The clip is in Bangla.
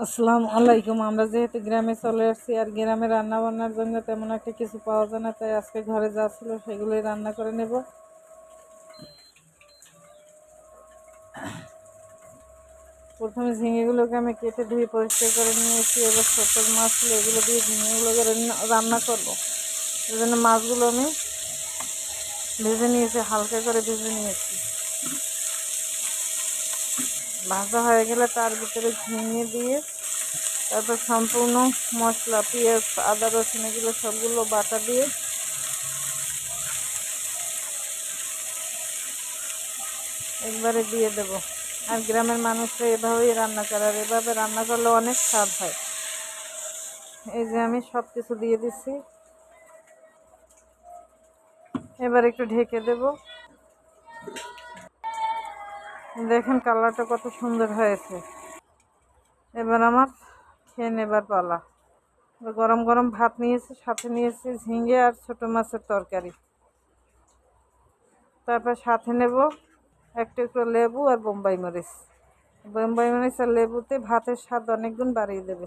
আসসালামু আলাইকুম। আমরা যেহেতু গ্রামে চলে আসছি আর গ্রামে রান্না বান্নার জন্য তেমন একটা কিছু পাওয়া যায় না, তাই আজকে ঘরে যা ছিল সেগুলোই রান্না করে নেব। প্রথমে ঝিঙেগুলোকে আমি কেটে ধুয়ে পরিষ্কার করে নিয়েছি। এবার ছোট মাছ ছিল, এগুলো দিয়ে ঝিঙেগুলোকে রান্না করব। এই জন্য মাছগুলো আমি ভেজে নিয়েছি, হালকা করে ভেজে নিয়েছি। ভাজা হয়ে গেলে তার ভিতরে ঝিঙে দিয়ে তারপর সম্পূর্ণ মশলা, পেঁয়াজ, আদা, রসুন এগুলো সবগুলো বাটা দিয়ে একবারে দিয়ে দেব। আর গ্রামের মানুষরা এভাবেই রান্না করে, আর এভাবে রান্না করলে অনেক স্বাদ হয়। এই যে আমি সব কিছু দিয়ে দিচ্ছি, এবার একটু ঢেকে দেব। দেখেন কালারটা কত সুন্দর হয়েছে। এবার আমার খেয়ে নেবার পালা। গরম গরম ভাত নিয়েছি, সাথে নিয়েছি ঝিঙে আর ছোট মাছের তরকারি। তারপর সাথে নেব একটা একটু লেবু আর বোম্বাই মরিচ। বোম্বাই মরিচ আর লেবুতে ভাতের স্বাদ অনেক গুণ বাড়িয়ে দেবে।